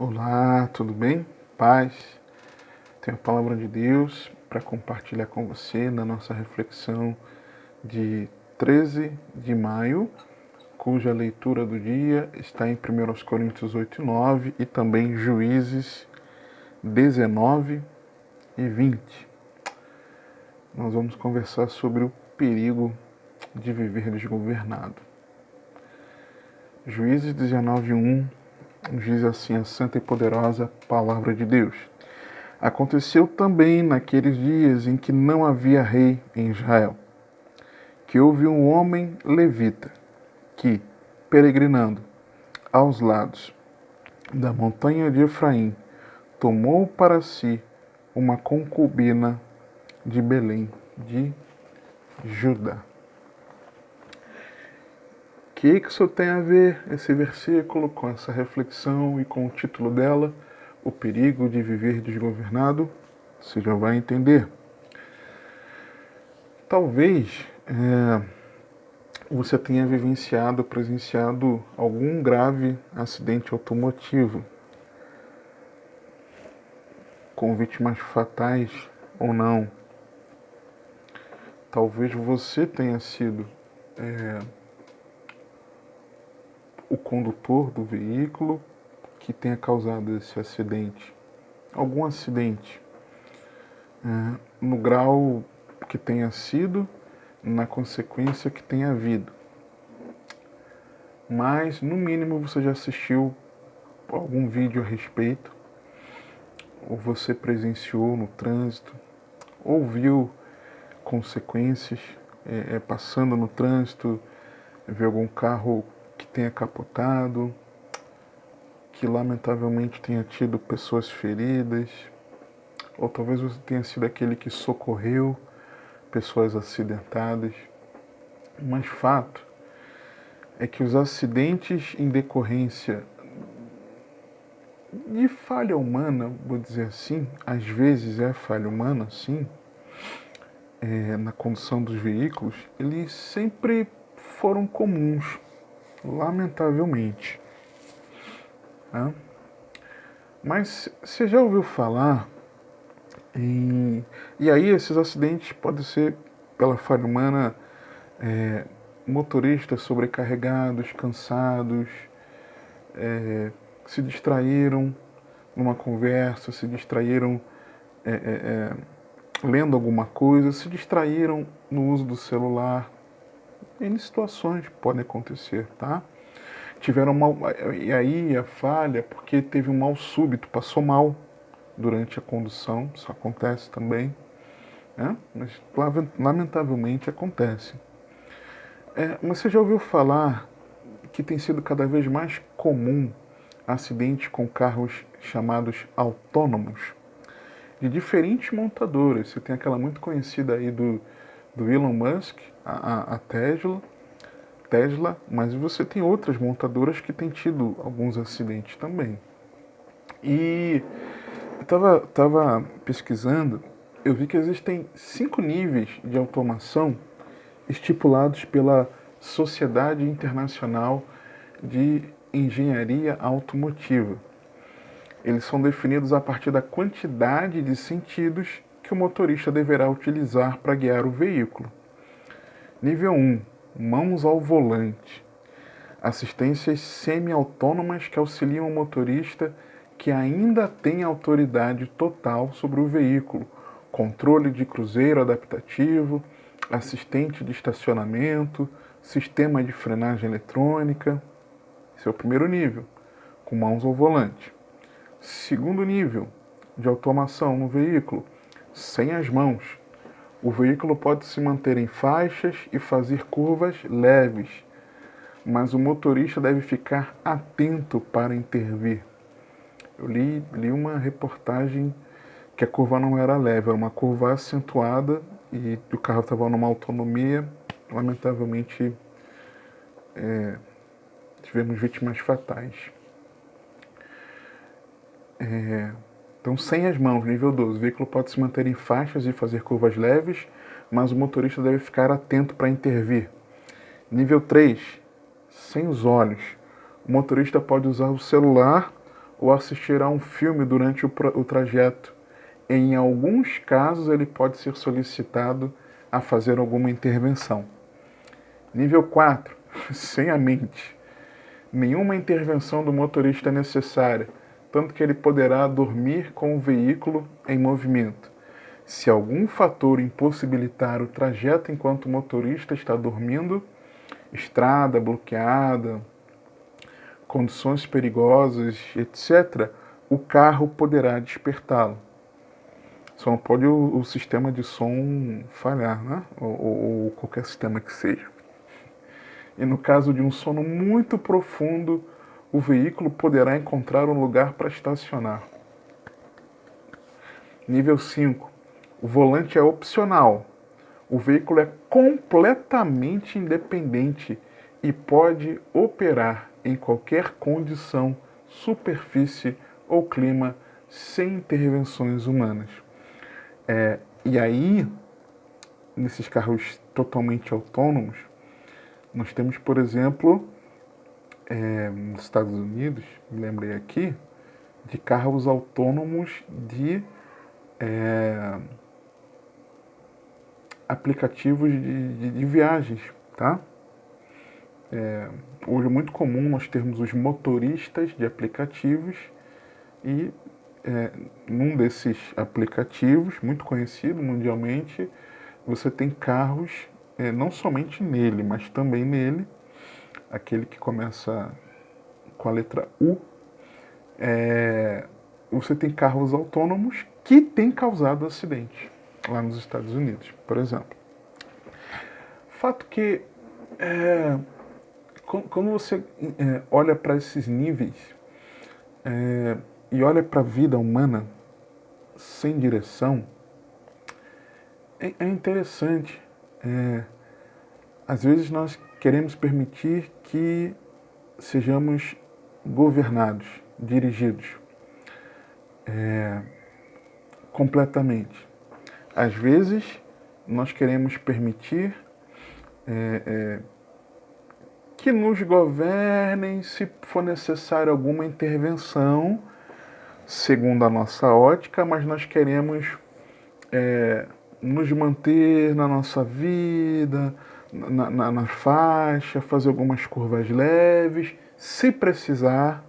Olá, tudo bem? Paz. Tenho a palavra de Deus para compartilhar com você na nossa reflexão de 13 de maio, cuja leitura do dia está em 1 Coríntios 8:9 e também Juízes 19:20. Nós vamos conversar sobre o perigo de viver desgovernado. Juízes 19:1 diz assim a santa e poderosa palavra de Deus. Aconteceu também naqueles dias em que não havia rei em Israel, que houve um homem levita que, peregrinando aos lados da montanha de Efraim, tomou para si uma concubina de Belém de Judá. O que isso tem a ver, esse versículo, com essa reflexão e com o título dela, O Perigo de Viver Desgovernado? Você já vai entender. Talvez você tenha vivenciado, presenciado algum grave acidente automotivo, com vítimas fatais ou não. Talvez você tenha sido o condutor do veículo que tenha causado esse acidente. Algum acidente, no grau que tenha sido, na consequência que tenha havido. Mas, no mínimo, você já assistiu algum vídeo a respeito, ou você presenciou no trânsito, ou viu consequências passando no trânsito, viu algum carro que tenha capotado, que lamentavelmente tenha tido pessoas feridas, ou talvez você tenha sido aquele que socorreu pessoas acidentadas. Mas fato é que os acidentes em decorrência de falha humana, vou dizer assim, às vezes é falha humana, sim, na condução dos veículos, eles sempre foram comuns, lamentavelmente. Mas você já ouviu falar e aí esses acidentes podem ser pela falha humana, motoristas sobrecarregados, cansados, se distraíram numa conversa, se distraíram lendo alguma coisa, se distraíram no uso do celular. N situações podem acontecer, tá? Tiveram mal, e aí a falha porque teve um mal súbito, passou mal durante a condução, isso acontece também, né? Mas lamentavelmente acontece. Mas você já ouviu falar que tem sido cada vez mais comum acidentes com carros chamados autônomos, de diferentes montadoras? Você tem aquela muito conhecida aí do Elon Musk, a Tesla, mas você tem outras montadoras que têm tido alguns acidentes também. E eu estava pesquisando, eu vi que existem 5 níveis de automação estipulados pela Sociedade Internacional de Engenharia Automotiva. Eles são definidos a partir da quantidade de sentidos que o motorista deverá utilizar para guiar o veículo. Nível 1, mãos ao volante. Assistências semi-autônomas que auxiliam o motorista que ainda tem autoridade total sobre o veículo. Controle de cruzeiro adaptativo, assistente de estacionamento, sistema de frenagem eletrônica. Esse é o primeiro nível, com mãos ao volante. Segundo nível de automação no veículo, sem as mãos. O veículo pode se manter em faixas e fazer curvas leves, mas o motorista deve ficar atento para intervir. Eu li uma reportagem que a curva não era leve, era uma curva acentuada e o carro estava numa autonomia. Lamentavelmente, tivemos vítimas fatais. Então, sem as mãos, nível 12, o veículo pode se manter em faixas e fazer curvas leves, mas o motorista deve ficar atento para intervir. Nível 3, sem os olhos, o motorista pode usar o celular ou assistir a um filme durante o trajeto. Em alguns casos, ele pode ser solicitado a fazer alguma intervenção. Nível 4. Sem a mente. Nenhuma intervenção do motorista é necessária, tanto que ele poderá dormir com o veículo em movimento. Se algum fator impossibilitar o trajeto enquanto o motorista está dormindo, estrada bloqueada, condições perigosas, etc., o carro poderá despertá-lo. Só não pode o sistema de som falhar, né? Ou qualquer sistema que seja. E no caso de um sono muito profundo, o veículo poderá encontrar um lugar para estacionar. Nível 5. O volante é opcional. O veículo é completamente independente e pode operar em qualquer condição, superfície ou clima sem intervenções humanas. E aí, nesses carros totalmente autônomos, nós temos, por exemplo, nos Estados Unidos, me lembrei aqui, de carros autônomos de aplicativos de viagens, tá? Hoje é muito comum nós termos os motoristas de aplicativos e num desses aplicativos, muito conhecido mundialmente, você tem carros, não somente nele, mas também nele, aquele que começa com a letra U, você tem carros autônomos que têm causado acidente lá nos Estados Unidos, por exemplo. Fato que quando você olha para esses níveis e olha para a vida humana sem direção, é interessante. Às vezes nós queremos permitir que sejamos governados, dirigidos completamente. Às vezes nós queremos permitir que nos governem se for necessário alguma intervenção, segundo a nossa ótica, mas nós queremos nos manter na nossa vida, na faixa, fazer algumas curvas leves, se precisar,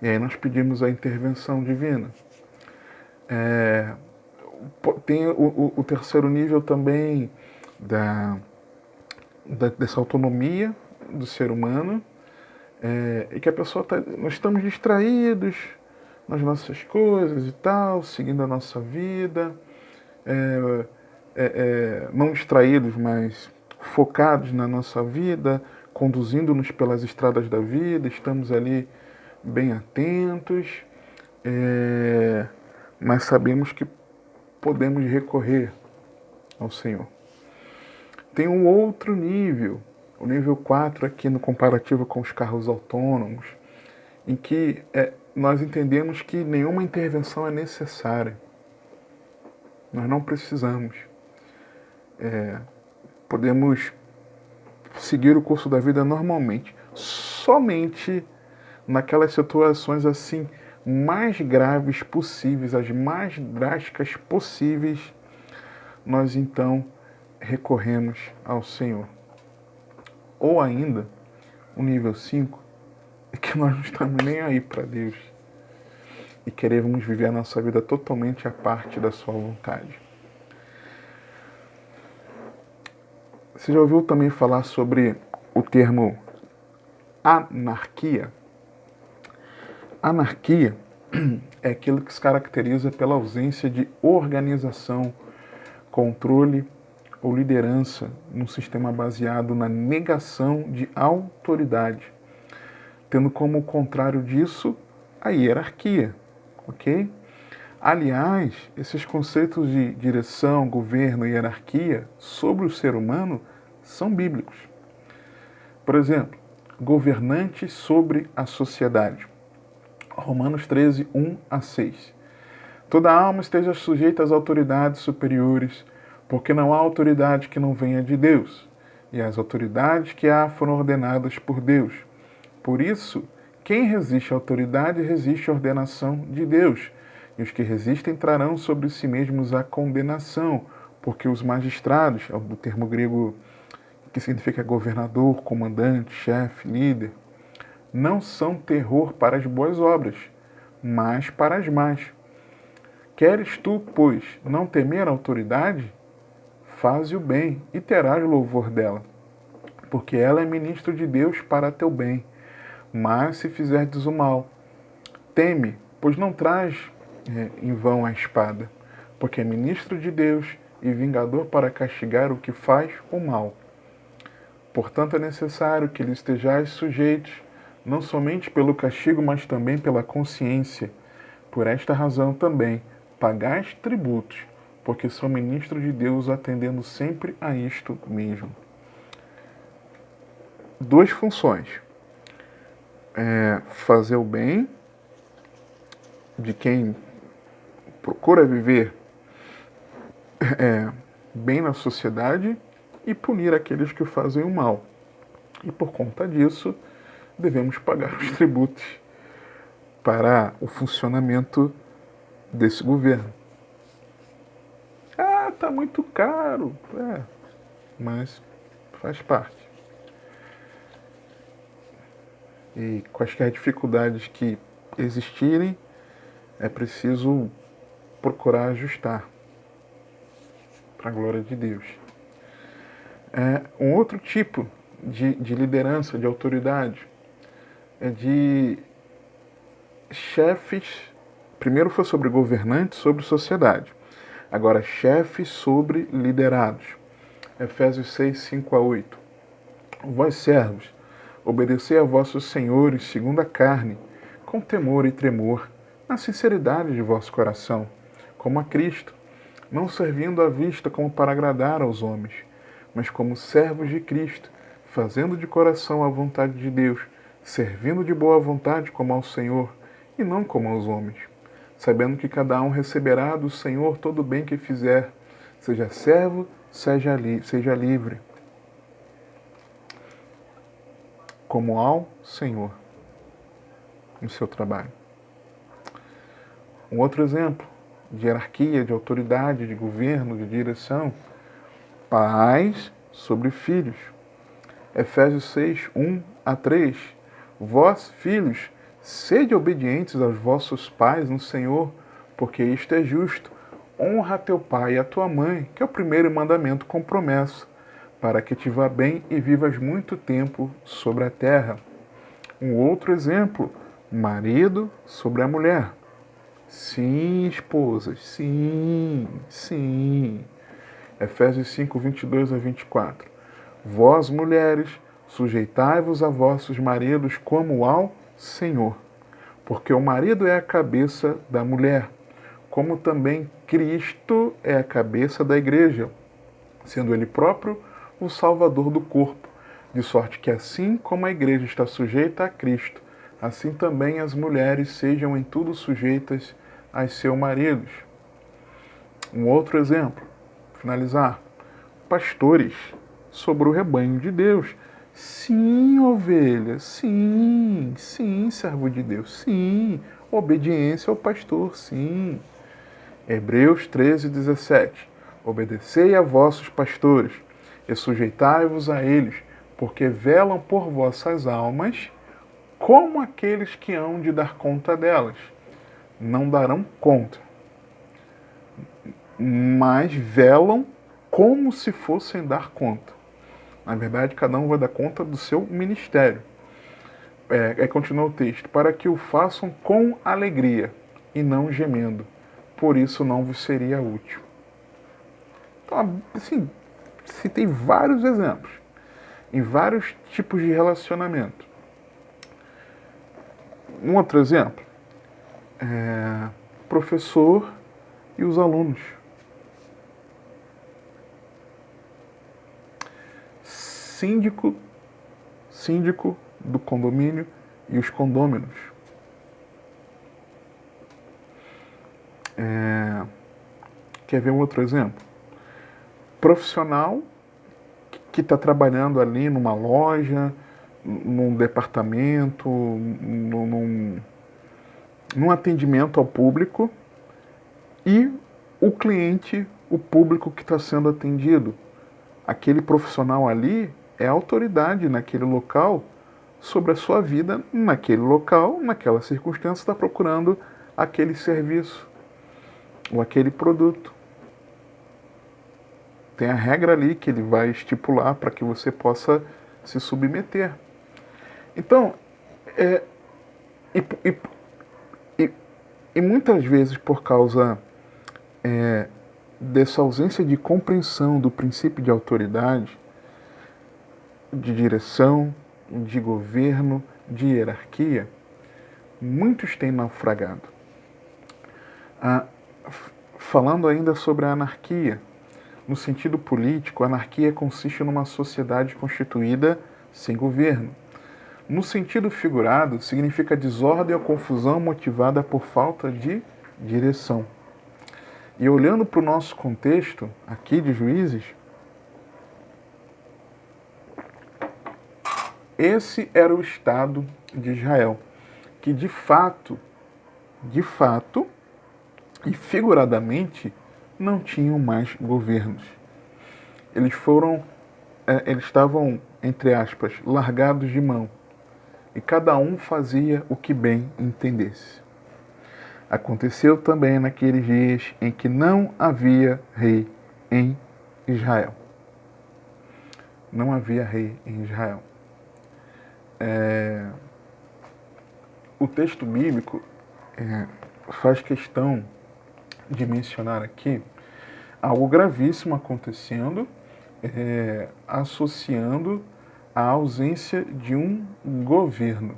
e aí nós pedimos a intervenção divina. Tem o terceiro nível também dessa autonomia do ser humano, e que a pessoa nós estamos distraídos nas nossas coisas e tal, seguindo a nossa vida, não distraídos, mas focados na nossa vida, conduzindo-nos pelas estradas da vida, estamos ali bem atentos, mas sabemos que podemos recorrer ao Senhor. Tem um outro nível, o nível 4 aqui no comparativo com os carros autônomos, em que nós entendemos que nenhuma intervenção é necessária. Nós não precisamos. Podemos seguir o curso da vida normalmente. Somente naquelas situações assim mais graves possíveis, as mais drásticas possíveis, nós então recorremos ao Senhor. Ou ainda, o nível 5, é que nós não estamos nem aí para Deus e queremos viver a nossa vida totalmente à parte da sua vontade. Você já ouviu também falar sobre o termo anarquia? Anarquia é aquilo que se caracteriza pela ausência de organização, controle ou liderança num sistema baseado na negação de autoridade, tendo como contrário disso a hierarquia, ok? Aliás, esses conceitos de direção, governo e hierarquia sobre o ser humano são bíblicos. Por exemplo, governantes sobre a sociedade. Romanos 13, 1 a 6. Toda alma esteja sujeita às autoridades superiores, porque não há autoridade que não venha de Deus, e as autoridades que há foram ordenadas por Deus. Por isso, Quem resiste à autoridade resiste à ordenação de Deus, e os que resistem trarão sobre si mesmos a condenação, porque os magistrados, do termo grego que significa governador, comandante, chefe, líder, não são terror para as boas obras, mas para as más. Queres tu, pois, não temer a autoridade? Faze o bem e terás louvor dela, porque ela é ministro de Deus para teu bem. Mas se fizerdes o mal, teme, pois não traz em vão a espada, porque é ministro de Deus e vingador para castigar o que faz o mal. Portanto, é necessário que lhe estejais sujeitos, não somente pelo castigo, mas também pela consciência. Por esta razão também pagais tributos, porque sou ministro de Deus, atendendo sempre a isto mesmo. Duas funções. Fazer o bem de quem procura viver bem na sociedade e punir aqueles que fazem o mal. E por conta disso, devemos pagar os tributos para o funcionamento desse governo. Ah, tá muito caro. Mas faz parte. E quaisquer dificuldades que existirem, é preciso procurar ajustar para a glória de Deus. Um outro tipo de liderança, de autoridade, é de chefes. Primeiro foi sobre governantes, sobre sociedade. Agora, chefes sobre liderados. Efésios 6, 5 a 8. Vós, servos, obedecei a vossos senhores segundo a carne, com temor e tremor, na sinceridade de vosso coração, como a Cristo, não servindo à vista como para agradar aos homens, mas como servos de Cristo, fazendo de coração a vontade de Deus, servindo de boa vontade como ao Senhor, e não como aos homens, sabendo que cada um receberá do Senhor todo o bem que fizer, seja servo, seja livre, como ao Senhor, no seu trabalho. Um outro exemplo de hierarquia, de autoridade, de governo, de direção, pais sobre filhos. Efésios 6, 1 a 3. Vós, filhos, sede obedientes aos vossos pais no Senhor, porque isto é justo. Honra a teu pai e a tua mãe, que é o primeiro mandamento com promessa, para que te vá bem e vivas muito tempo sobre a terra. Um outro exemplo, marido sobre a mulher. Sim, esposas, sim, sim. Efésios 5, 22 a 24. Vós, mulheres, sujeitai-vos a vossos maridos como ao Senhor, porque o marido é a cabeça da mulher, como também Cristo é a cabeça da igreja, sendo ele próprio o salvador do corpo, de sorte que assim como a igreja está sujeita a Cristo, assim também as mulheres sejam em tudo sujeitas aos seus maridos. Um outro exemplo, finalizar, pastores sobre o rebanho de Deus. Sim, ovelha, sim, sim, servo de Deus, sim, obediência ao pastor, sim. Hebreus 13, 17. Obedecei a vossos pastores e sujeitai-vos a eles, porque velam por vossas almas como aqueles que hão de dar conta delas. Não darão conta, mas velam como se fossem dar conta. Na verdade, cada um vai dar conta do seu ministério. Continua o texto. Para que o façam com alegria e não gemendo. Por isso não vos seria útil. Então, assim, citei vários exemplos. Em vários tipos de relacionamento. Um outro exemplo. Professor e os alunos. Síndico do condomínio e os condôminos. Quer ver um outro exemplo? Profissional que está trabalhando ali numa loja, num departamento, num atendimento ao público, e o cliente, o público que está sendo atendido. Aquele profissional ali é autoridade naquele local sobre a sua vida naquele local, naquela circunstância, está procurando aquele serviço ou aquele produto. Tem a regra ali que ele vai estipular para que você possa se submeter. Então, e muitas vezes por causa dessa ausência de compreensão do princípio de autoridade, de direção, de governo, de hierarquia, muitos têm naufragado. Falando ainda sobre a anarquia, no sentido político, a anarquia consiste numa sociedade constituída sem governo. No sentido figurado, significa desordem ou confusão motivada por falta de direção. E olhando para o nosso contexto aqui de Juízes, esse era o Estado de Israel, que de fato e figuradamente não tinham mais governos. Eles estavam, entre aspas, largados de mão, e cada um fazia o que bem entendesse. Aconteceu também naqueles dias em que não havia rei em Israel. Não havia rei em Israel. O texto bíblico faz questão de mencionar aqui algo gravíssimo acontecendo, associando a ausência de um governo,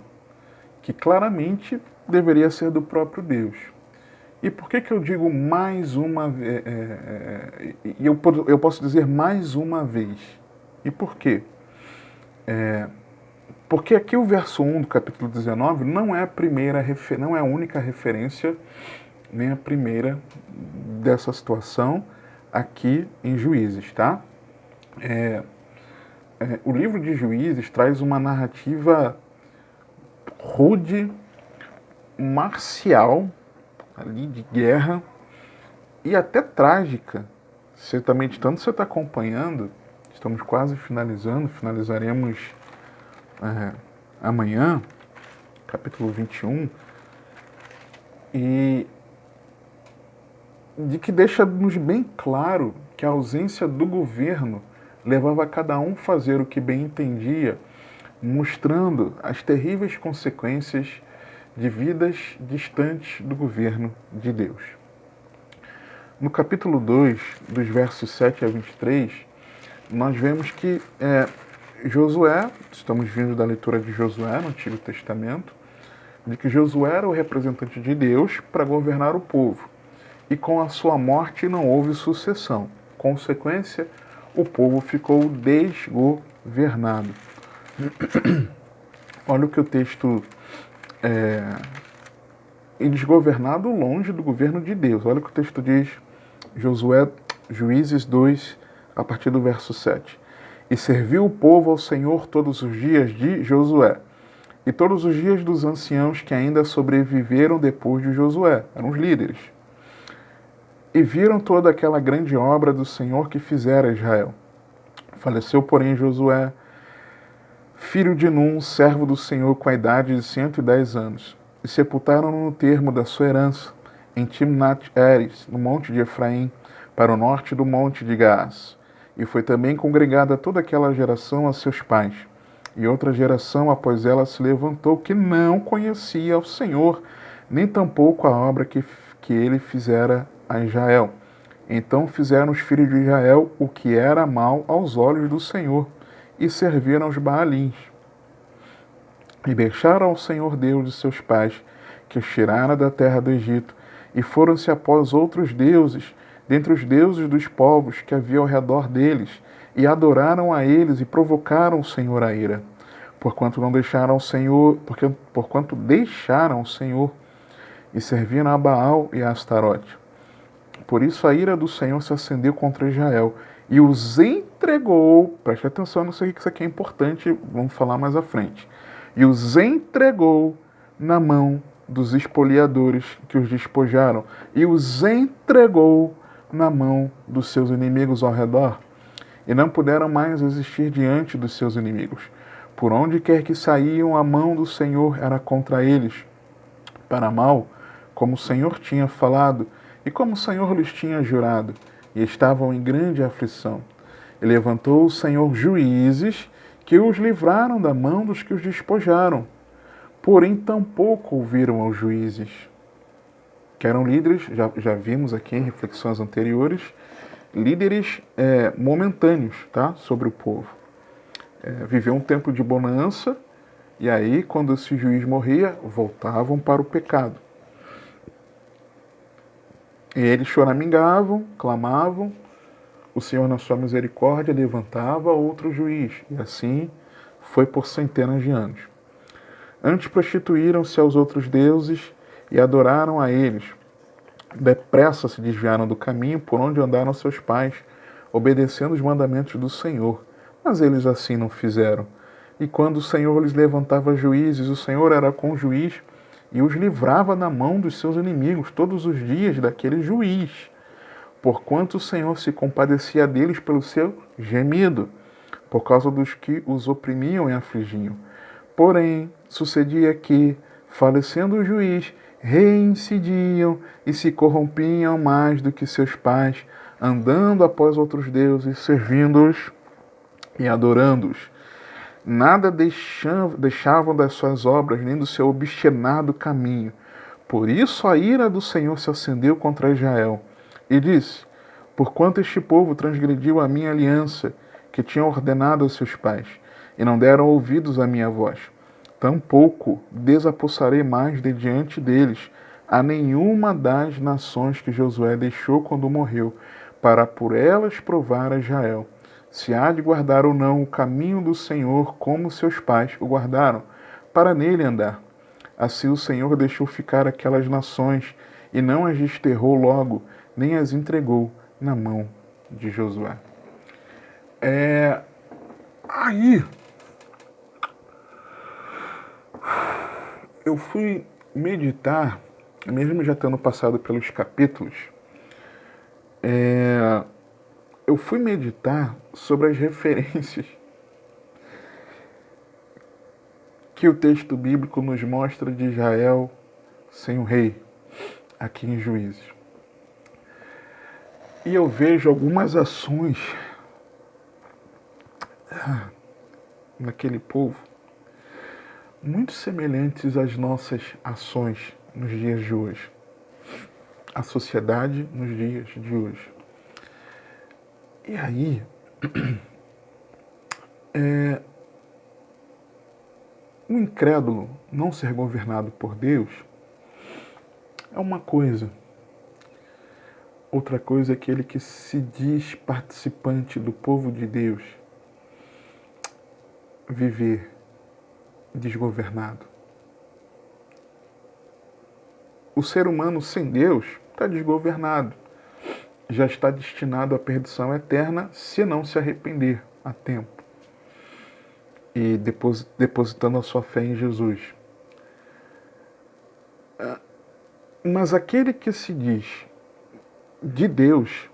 que claramente deveria ser do próprio Deus. E por que eu digo mais uma vez? Eu posso dizer mais uma vez. E por quê? Porque aqui o verso 1 do capítulo 19 não é a única referência, nem a primeira dessa situação aqui em Juízes, tá? O livro de Juízes traz uma narrativa rude, marcial, ali de guerra, e até trágica. Certamente, tanto você está acompanhando, estamos quase finalizaremos amanhã, capítulo 21, e de que deixa-nos bem claro que a ausência do governo levava cada um a fazer o que bem entendia, mostrando as terríveis consequências de vidas distantes do governo de Deus. No capítulo 2, dos versos 7 a 23, nós vemos que Josué, estamos vindo da leitura de Josué no Antigo Testamento, de que Josué era o representante de Deus para governar o povo. E com a sua morte não houve sucessão. Consequência, o povo ficou desgovernado. Olha o que o texto e desgovernado longe do governo de Deus. Olha o que o texto diz, Juízes 2, a partir do verso 7. E serviu o povo ao Senhor todos os dias de Josué, e todos os dias dos anciãos que ainda sobreviveram depois de Josué, eram os líderes. E viram toda aquela grande obra do Senhor que fizera Israel. Faleceu, porém, Josué, filho de Num, servo do Senhor, com a idade de 110 anos. E sepultaram-no no termo da sua herança, em Timnat-Heres, no monte de Efraim, para o norte do monte de Gaás. E foi também congregada toda aquela geração a seus pais. E outra geração após ela se levantou, que não conhecia o Senhor, nem tampouco a obra que ele fizera a Israel. Então fizeram os filhos de Israel o que era mal aos olhos do Senhor, e serviram os Baalins. E deixaram ao Senhor Deus de seus pais, que os tirara da terra do Egito, e foram-se após outros deuses, dentre os deuses dos povos que havia ao redor deles, e adoraram a eles e provocaram o Senhor a ira. Porquanto deixaram o Senhor e serviram a Baal e a Astarote. Por isso a ira do Senhor se acendeu contra Israel, e os entregou, preste atenção nisso aqui, que isso aqui é importante, vamos falar mais à frente. E os entregou na mão dos espoliadores que os despojaram, e os entregou na mão dos seus inimigos ao redor, e não puderam mais existir diante dos seus inimigos. Por onde quer que saíam, a mão do Senhor era contra eles, para mal, como o Senhor tinha falado, e como o Senhor lhes tinha jurado, e estavam em grande aflição. E levantou o Senhor juízes, que os livraram da mão dos que os despojaram. Porém, tampouco ouviram aos juízes, que eram líderes, já vimos aqui em reflexões anteriores, líderes momentâneos, tá? Sobre o povo. Viveu um tempo de bonança, e aí, quando esse juiz morria, voltavam para o pecado. E eles choramingavam, clamavam, o Senhor, na sua misericórdia, levantava outro juiz, e assim foi por centenas de anos. Antes prostituíram-se aos outros deuses e adoraram a eles. Depressa se desviaram do caminho por onde andaram seus pais, obedecendo os mandamentos do Senhor. Mas eles assim não fizeram. E quando o Senhor lhes levantava juízes, o Senhor era com o juiz e os livrava da mão dos seus inimigos todos os dias daquele juiz, porquanto o Senhor se compadecia deles pelo seu gemido, por causa dos que os oprimiam e afligiam. Porém, sucedia que, falecendo o juiz, reincidiam e se corrompiam mais do que seus pais, andando após outros deuses, servindo-os e adorando-os. Nada deixavam das suas obras, nem do seu obstinado caminho. Por isso a ira do Senhor se acendeu contra Israel, e disse: porquanto este povo transgrediu a minha aliança, que tinha ordenado a seus pais, e não deram ouvidos à minha voz, tampouco desapossarei mais de diante deles a nenhuma das nações que Josué deixou quando morreu, para por elas provar a Israel se há de guardar ou não o caminho do Senhor, como seus pais o guardaram, para nele andar. Assim o Senhor deixou ficar aquelas nações, e não as desterrou logo, nem as entregou na mão de Josué. Aí eu fui meditar, mesmo já tendo passado pelos capítulos, eu fui meditar sobre as referências que o texto bíblico nos mostra de Israel sem o rei, aqui em Juízes. E eu vejo algumas ações naquele povo muito semelhantes às nossas ações nos dias de hoje. A sociedade nos dias de hoje. E aí, o incrédulo não ser governado por Deus é uma coisa. Outra coisa é aquele que se diz participante do povo de Deus viver desgovernado. O ser humano sem Deus está desgovernado. Já está destinado à perdição eterna se não se arrepender a tempo e depositando a sua fé em Jesus. Mas aquele que se diz de Deus,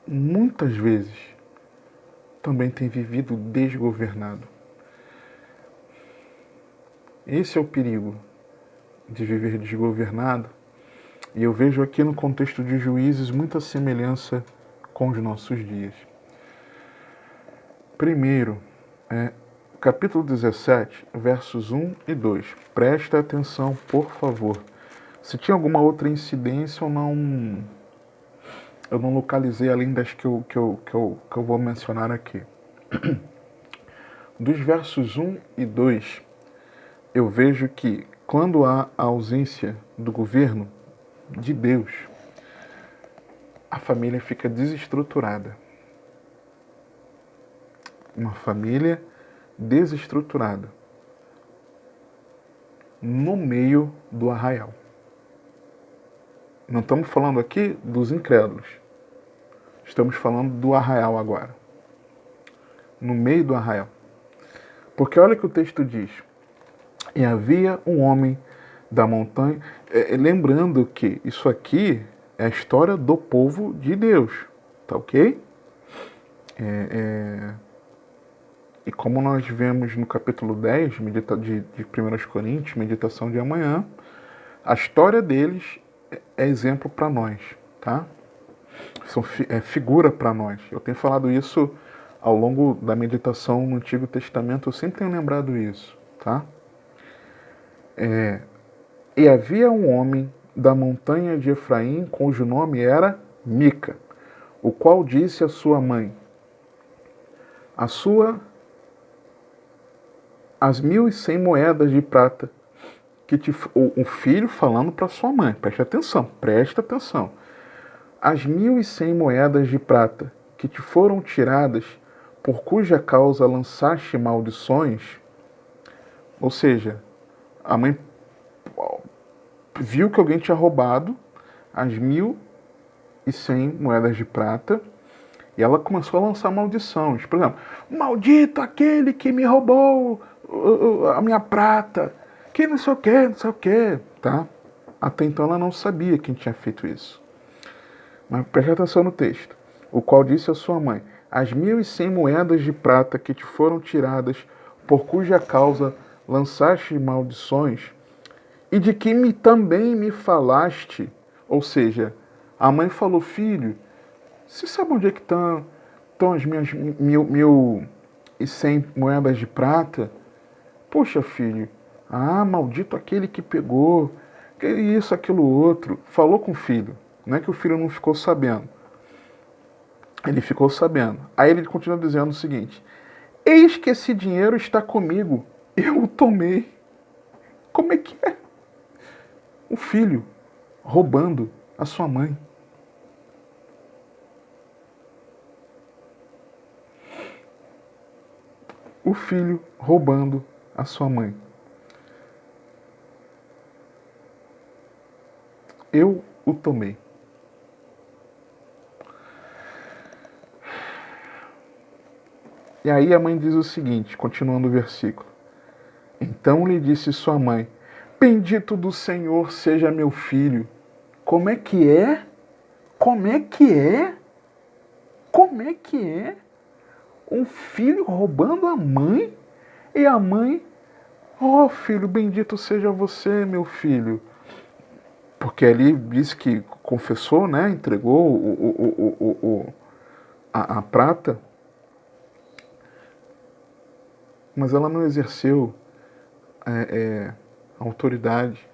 muitas vezes, também tem vivido desgovernado. Esse é o perigo de viver desgovernado. E eu vejo aqui no contexto de Juízes muita semelhança com os nossos dias. Primeiro, capítulo 17, versos 1 e 2. Presta atenção, por favor. Se tinha alguma outra incidência, eu não localizei além das que eu vou mencionar aqui. Dos versos 1 e 2, eu vejo que quando há a ausência do governo de Deus, a família fica desestruturada. Uma família desestruturada no meio do arraial. Não estamos falando aqui dos incrédulos. Estamos falando do arraial agora. No meio do arraial. Porque olha o que o texto diz. E havia um homem da montanha. Lembrando que isso aqui é a história do povo de Deus. Tá ok? E como nós vemos no capítulo 10 de 1 Coríntios, meditação de amanhã, a história deles é exemplo para nós, tá? É figura para nós. Eu tenho falado isso ao longo da meditação no Antigo Testamento, eu sempre tenho lembrado isso, tá? E havia um homem da montanha de Efraim, cujo nome era Mica, o qual disse à sua mãe, as 1.100 moedas de prata, o filho falando para sua mãe, presta atenção. As 1.100 moedas de prata que te foram tiradas, por cuja causa lançaste maldições, ou seja, a mãe viu que alguém tinha roubado as 1.100 moedas de prata e ela começou a lançar maldições. Por exemplo, maldito aquele que me roubou a minha prata, que não sei o que, tá? Até então ela não sabia quem tinha feito isso. Mas preste atenção no texto. O qual disse à sua mãe, as 1.100 moedas de prata que te foram tiradas, por cuja causa lançaste maldições, e de que também me falaste. Ou seja, a mãe falou, filho, você sabe onde é que estão as minhas 1.100 moedas de prata? Poxa, filho, maldito aquele que pegou, que isso, aquilo, outro. Falou com o filho. Não é que o filho não ficou sabendo. Ele ficou sabendo. Aí ele continua dizendo o seguinte, eis que esse dinheiro está comigo, eu o tomei. Como é que é? O filho roubando a sua mãe. O filho roubando a sua mãe. Eu o tomei. E aí a mãe diz o seguinte, continuando o versículo. Então lhe disse sua mãe, bendito do Senhor seja meu filho. Como é que é? Como é que é? Como é que é? Um filho roubando a mãe? E a mãe, ó filho, bendito seja você, meu filho. Porque ali diz que confessou, né? Entregou a prata. Mas ela não exerceu a autoridade.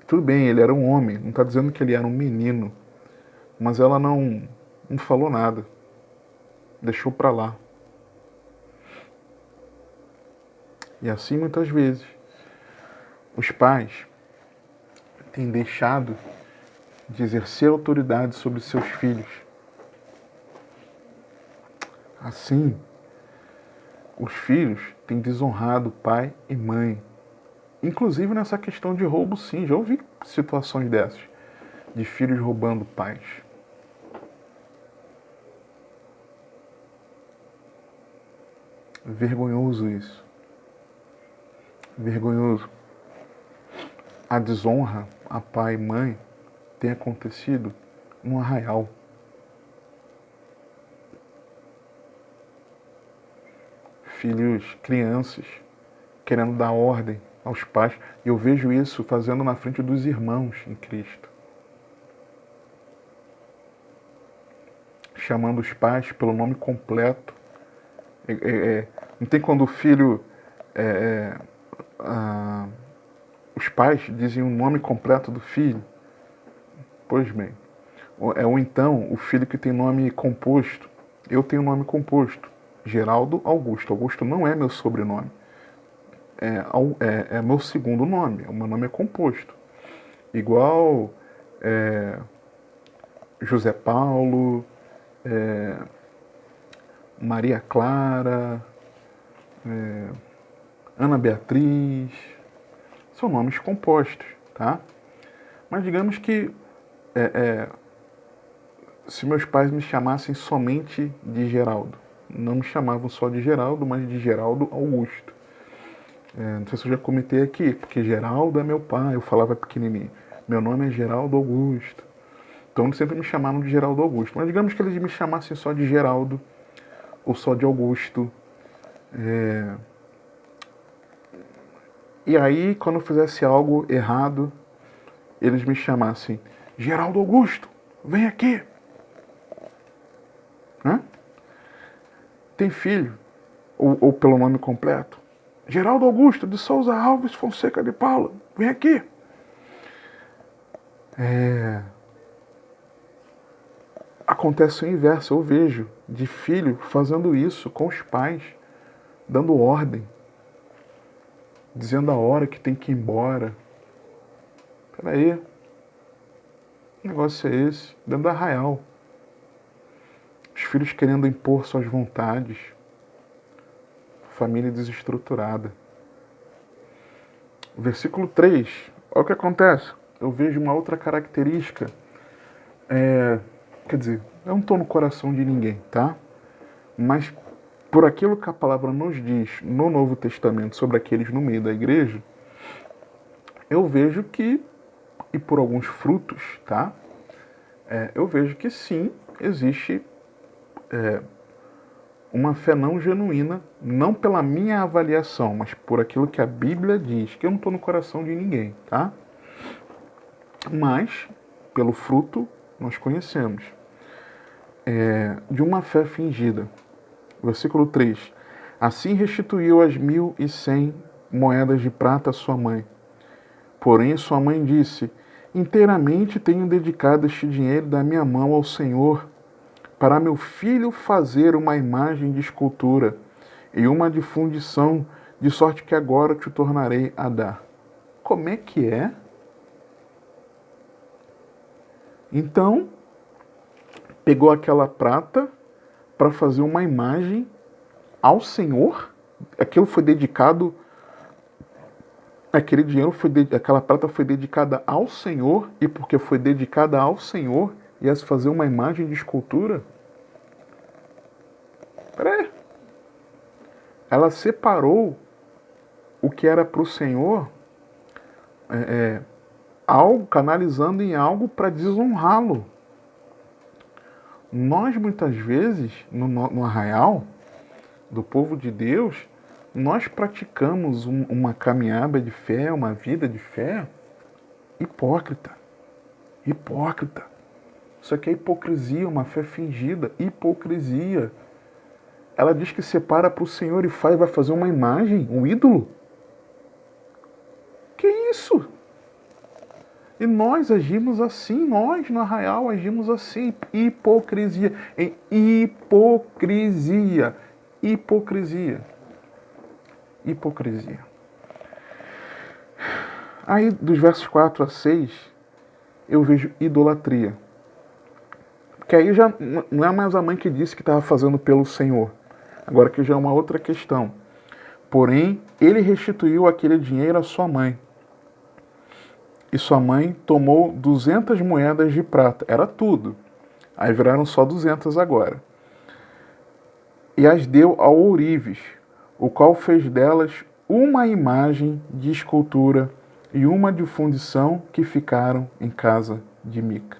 Tudo bem, ele era um homem, não está dizendo que ele era um menino. Mas ela não falou nada. Deixou para lá. E assim muitas vezes os pais têm deixado de exercer autoridade sobre seus filhos. Assim, os filhos têm desonrado pai e mãe. Inclusive nessa questão de roubo, sim. Já ouvi situações dessas. De filhos roubando pais. Vergonhoso isso. Vergonhoso. A desonra a pai e mãe tem acontecido no arraial. Filhos, crianças, querendo dar ordem aos pais. E eu vejo isso fazendo na frente dos irmãos em Cristo. Chamando os pais pelo nome completo. Não tem quando o filho... os pais dizem o nome completo do filho? Pois bem. Ou então, o filho que tem nome composto. Eu tenho nome composto. Geraldo Augusto. Augusto não é meu sobrenome. É meu segundo nome. O meu nome é composto. Igual José Paulo, Maria Clara, Ana Beatriz. São nomes compostos, tá? Mas digamos que se meus pais me chamassem somente de Geraldo. Não me chamavam só de Geraldo, mas de Geraldo Augusto. Não sei se eu já comentei aqui, porque Geraldo é meu pai, eu falava pequenininho. Meu nome é Geraldo Augusto. Então eles sempre me chamaram de Geraldo Augusto. Mas digamos que eles me chamassem só de Geraldo ou só de Augusto. E aí, quando eu fizesse algo errado, eles me chamassem Geraldo Augusto, vem aqui. Hã? Tem filho? Ou pelo nome completo. Geraldo Augusto de Souza Alves Fonseca de Paula, vem aqui. Acontece o inverso, eu vejo de filho fazendo isso com os pais, dando ordem, dizendo a hora que tem que ir embora. Peraí, que negócio é esse? Dentro do arraial. Os filhos querendo impor suas vontades. Família desestruturada. Versículo 3. Olha o que acontece. Eu vejo uma outra característica. Quer dizer, eu não estou no coração de ninguém, tá? Mas por aquilo que a palavra nos diz no Novo Testamento sobre aqueles no meio da igreja, eu vejo que, e por alguns frutos, tá? Eu vejo que sim, existe uma fé não genuína, não pela minha avaliação, mas por aquilo que a Bíblia diz, que eu não estou no coração de ninguém, tá? Mas, pelo fruto, nós conhecemos. De uma fé fingida. Versículo 3. Assim restituiu as 1.100 moedas de prata à sua mãe. Porém, sua mãe disse: inteiramente tenho dedicado este dinheiro da minha mão ao Senhor, para meu filho fazer uma imagem de escultura e uma de fundição, de sorte que agora te tornarei a dar. Como é que é? Então, pegou aquela prata para fazer uma imagem ao Senhor. Aquilo foi dedicado, aquele dinheiro foi, aquela prata foi dedicada ao Senhor, e porque foi dedicada ao Senhor, ia se fazer uma imagem de escultura? Peraí. Ela separou o que era para o Senhor, algo, canalizando em algo para desonrá-lo. Nós, muitas vezes, no arraial do povo de Deus, nós praticamos uma caminhada de fé, uma vida de fé hipócrita. Hipócrita. Isso aqui é hipocrisia, uma fé fingida. Hipocrisia. Ela diz que separa para o Senhor e vai fazer uma imagem, um ídolo. Que isso? E nós agimos assim, nós no arraial agimos assim. Hipocrisia. Em hipocrisia. Hipocrisia. Hipocrisia. Aí, dos versos 4 a 6, eu vejo idolatria. Porque aí já não é mais a mãe que disse que estava fazendo pelo Senhor. Agora que já é uma outra questão. Porém, ele restituiu aquele dinheiro à sua mãe. E sua mãe tomou 200 moedas de prata. Era tudo. Aí viraram só 200 agora. E as deu ao ourives, o qual fez delas uma imagem de escultura e uma de fundição que ficaram em casa de Mica.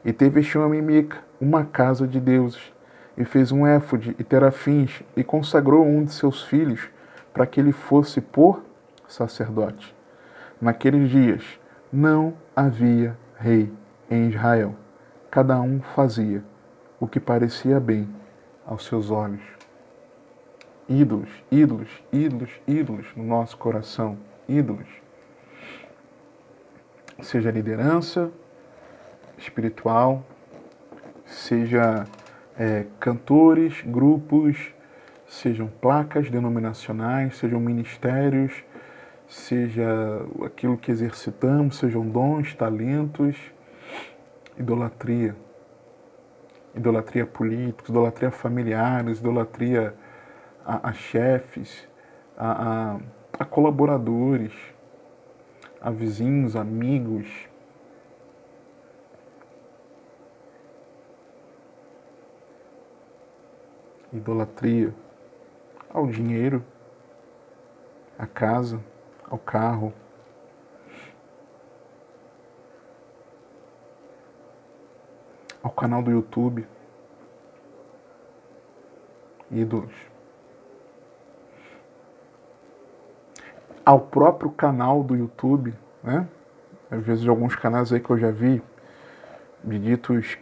E teve este homem Mica uma casa de deuses, e fez um éfode e terafins, e consagrou um de seus filhos para que ele fosse por sacerdote. Naqueles dias não havia rei em Israel. Cada um fazia o que parecia bem aos seus olhos. Ídolos, ídolos, ídolos, ídolos no nosso coração. Ídolos. Seja liderança espiritual, seja cantores, grupos, sejam placas denominacionais, sejam ministérios, seja aquilo que exercitamos, sejam dons, talentos, idolatria. Idolatria a políticos, idolatria a familiares, idolatria a chefes, a colaboradores, a vizinhos, amigos. idolatria ao dinheiro, à casa, ao carro, ao canal do YouTube, ídolos, ao próprio canal do YouTube, né? Às vezes alguns canais aí que eu já vi, de ditos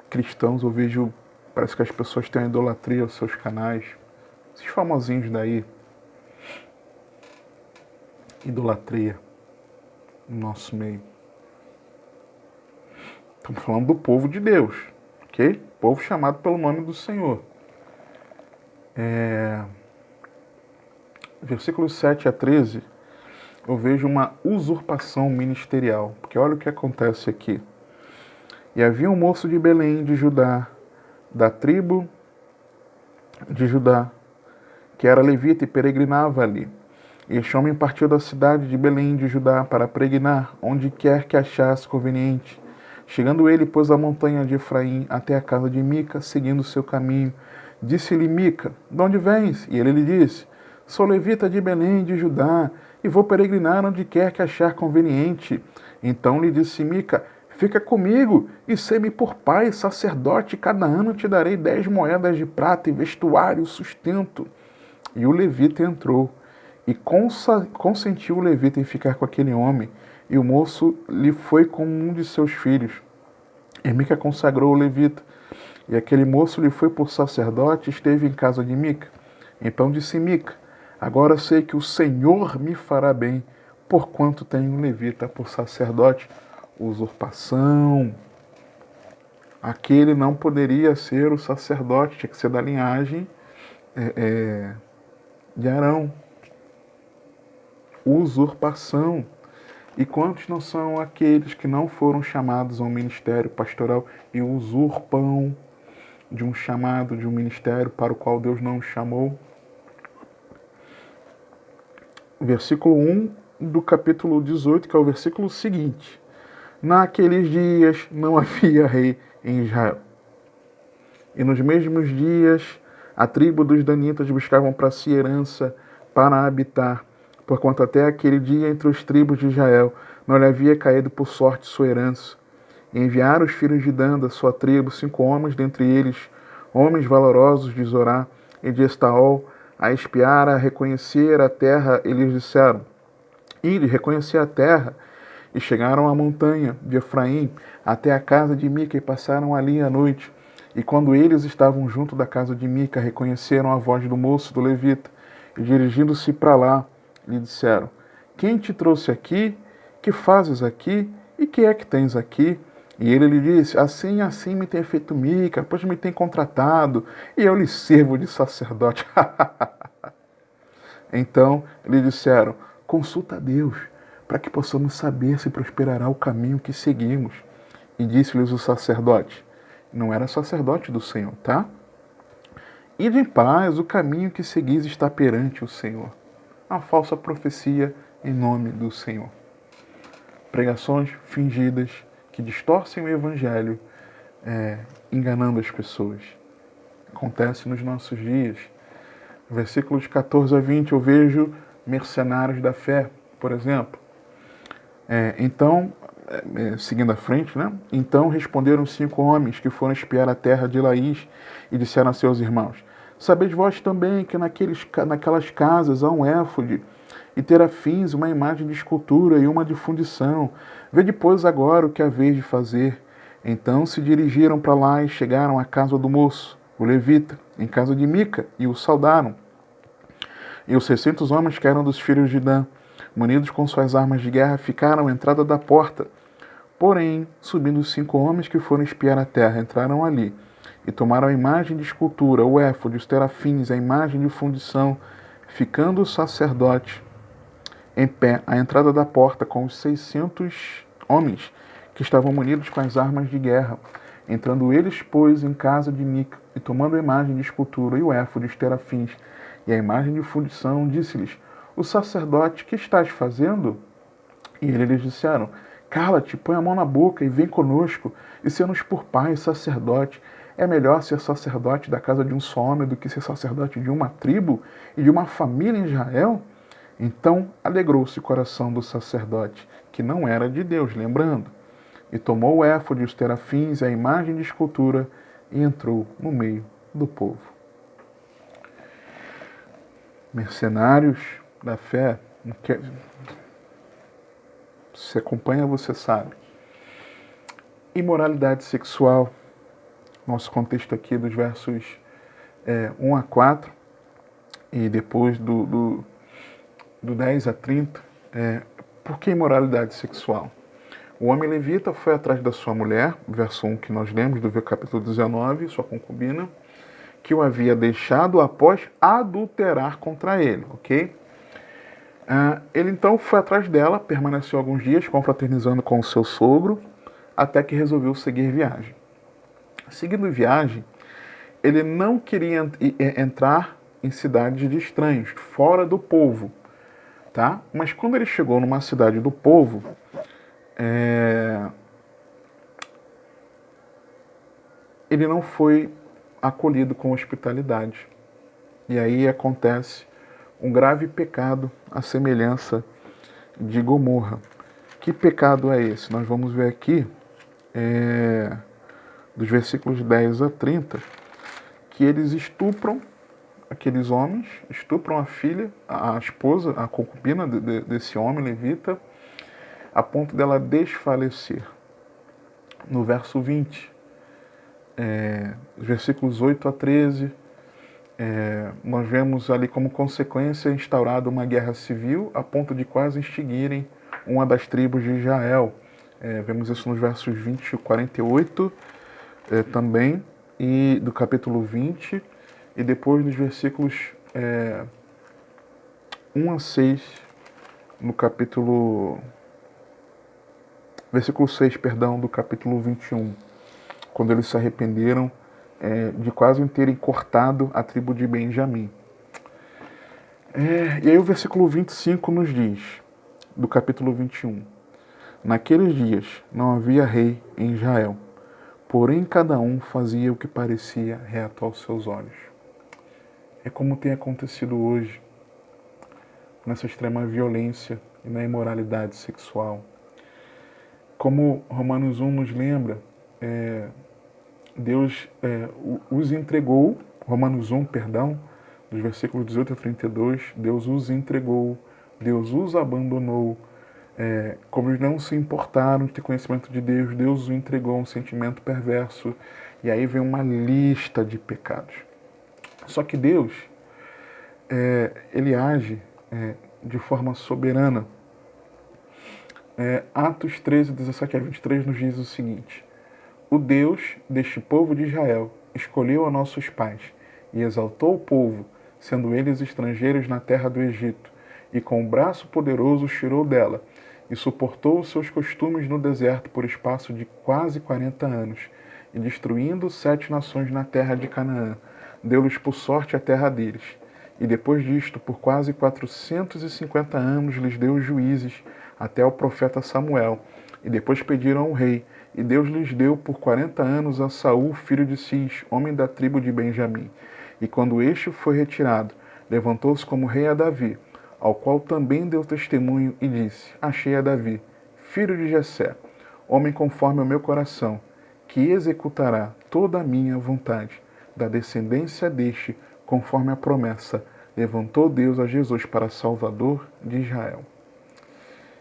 cristãos, eu vejo, parece que as pessoas têm a idolatria aos seus canais, esses famosinhos daí, idolatria no nosso meio. Estamos falando do povo de Deus, ok? Povo chamado pelo nome do Senhor. Versículos 7 a 13, eu vejo uma usurpação ministerial, porque olha o que acontece aqui. E havia um moço de Belém de Judá, da tribo de Judá, que era levita e peregrinava ali. E este homem partiu da cidade de Belém de Judá para peregrinar onde quer que achasse conveniente. Chegando ele, pôs a montanha de Efraim até a casa de Mica, seguindo o seu caminho. Disse-lhe Mica, de onde vens? E ele lhe disse, sou levita de Belém de Judá, e vou peregrinar onde quer que achar conveniente. Então lhe disse Mica, fica comigo e sê-me por pai, sacerdote, cada ano te darei 10 moedas de prata e vestuário, sustento. E o levita entrou, e consentiu o levita em ficar com aquele homem, e o moço lhe foi com um de seus filhos. E Mica consagrou o levita, e aquele moço lhe foi por sacerdote e esteve em casa de Mica. Então disse Mica, agora sei que o Senhor me fará bem, porquanto tenho um levita por sacerdote. Usurpação. Aquele não poderia ser o sacerdote, tinha que ser da linhagem de Arão. Usurpação. E quantos não são aqueles que não foram chamados ao ministério pastoral e usurpam de um chamado, de um ministério para o qual Deus não os chamou? Versículo 1 do capítulo 18, que é o versículo seguinte. Naqueles dias não havia rei em Israel. E nos mesmos dias a tribo dos danitas buscavam para si herança para habitar, porquanto até aquele dia entre os tribos de Israel não lhe havia caído por sorte sua herança. E enviaram os filhos de Dan, da sua tribo, 5 homens, dentre eles, homens valorosos de Zorá e de Estaol, a espiar, a reconhecer a terra, e lhes disseram, ide reconhecer a terra. E chegaram à montanha de Efraim, até a casa de Mica, e passaram ali a noite. E quando eles estavam junto da casa de Mica, reconheceram a voz do moço, do levita, e dirigindo-se para lá, lhe disseram, quem te trouxe aqui? Que fazes aqui? E que é que tens aqui? E ele lhe disse, assim, assim me tem feito Mica, pois me tem contratado, e eu lhe sirvo de sacerdote. Então lhe disseram, consulta a Deus, para que possamos saber se prosperará o caminho que seguimos. E disse-lhes o sacerdote, não era sacerdote do Senhor, tá? Ide em paz, o caminho que seguis está perante o Senhor. A falsa profecia em nome do Senhor. Pregações fingidas que distorcem o evangelho, enganando as pessoas. Acontece nos nossos dias. Versículos 14 a 20, eu vejo mercenários da fé, por exemplo. Seguindo à frente, né? Então responderam 5 homens que foram espiar a terra de Laís e disseram a seus irmãos, sabeis vós também que naquelas casas há um éfode e terafins, uma imagem de escultura e uma de fundição. Vede, pois, agora o que haveis de fazer. Então se dirigiram para lá e chegaram à casa do moço, o levita, em casa de Mica, e o saudaram. E os 600 homens que eram dos filhos de Dan, munidos com suas armas de guerra, ficaram à entrada da porta. Porém, subindo os 5 homens que foram espiar a terra, entraram ali, e tomaram a imagem de escultura, o éfode, os terafins, a imagem de fundição, ficando o sacerdote em pé à entrada da porta com os 600 homens que estavam munidos com as armas de guerra. Entrando eles, pois, em casa de Mica, e tomando a imagem de escultura e o éfode, os terafins, e a imagem de fundição, disse-lhes, o sacerdote, que estás fazendo? E eles lhes disseram, cala-te, põe a mão na boca e vem conosco, e sê-nos por pai, sacerdote. É melhor ser sacerdote da casa de um só homem do que ser sacerdote de uma tribo e de uma família em Israel? Então alegrou-se o coração do sacerdote, que não era de Deus, lembrando, e tomou o éfode, os terafins e a imagem de escultura e entrou no meio do povo. Mercenários da fé, se acompanha, você sabe. Imoralidade sexual, nosso contexto aqui dos versos 1 a 4 e depois do 10 a 30. Por que imoralidade sexual? O homem levita foi atrás da sua mulher, verso 1 que nós lemos do capítulo 19, sua concubina, que o havia deixado após adulterar contra ele, ok? Ele então foi atrás dela, permaneceu alguns dias confraternizando com o seu sogro, até que resolveu seguir viagem. Seguindo viagem, ele não queria entrar em cidades de estranhos, fora do povo, tá? Mas quando ele chegou numa cidade do povo, ele não foi acolhido com hospitalidade. E aí acontece um grave pecado, à semelhança de Gomorra. Que pecado é esse? Nós vamos ver aqui, dos versículos 10 a 30, que eles estupram, aqueles homens, estupram a filha, a esposa, a concubina desse homem levita, a ponto dela desfalecer. No verso 20, versículos 8 a 13, nós vemos ali como consequência instaurada uma guerra civil a ponto de quase extinguirem uma das tribos de Israel. Vemos isso nos versos 20 e 48 também, e do capítulo 20, e depois nos versículos 1 a 6, no capítulo... Versículo 6, perdão, do capítulo 21, quando eles se arrependeram de quase terem cortado a tribo de Benjamim. E aí o versículo 25 nos diz, do capítulo 21, naqueles dias não havia rei em Israel, porém cada um fazia o que parecia reto aos seus olhos. É como tem acontecido hoje, nessa extrema violência e na imoralidade sexual. Como Romanos 1 nos lembra, Deus os entregou, Romanos 1, perdão, dos versículos 18 a 32, Deus os entregou, Deus os abandonou, como eles não se importaram de ter conhecimento de Deus, Deus os entregou a um sentimento perverso, e aí vem uma lista de pecados. Só que Deus, ele age de forma soberana. Atos 13, 17 a 23 nos diz o seguinte: o Deus deste povo de Israel escolheu a nossos pais e exaltou o povo, sendo eles estrangeiros na terra do Egito, e com o braço poderoso os tirou dela, e suportou os seus costumes no deserto por espaço de quase 40 anos, e destruindo 7 nações na terra de Canaã, deu-lhes por sorte a terra deles. E depois disto, por quase 450 anos, lhes deu juízes, até o profeta Samuel, e depois pediram ao rei, e Deus lhes deu por 40 anos a Saul, filho de Cis, homem da tribo de Benjamim. E quando este foi retirado, levantou-se como rei a Davi, ao qual também deu testemunho e disse: achei a Davi, filho de Jessé, homem conforme o meu coração, que executará toda a minha vontade. Da descendência deste, conforme a promessa, levantou Deus a Jesus para Salvador de Israel.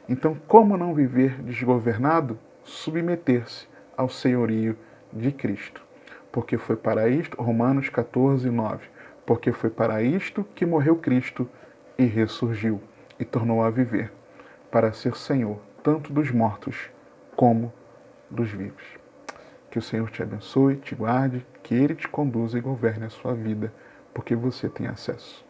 Então, como não viver desgovernado? Submeter-se ao senhorio de Cristo. Porque foi para isto, Romanos 14, 9, porque foi para isto que morreu Cristo e ressurgiu, e tornou a viver, para ser Senhor, tanto dos mortos como dos vivos. Que o Senhor te abençoe, te guarde, que Ele te conduza e governe a sua vida, porque você tem acesso.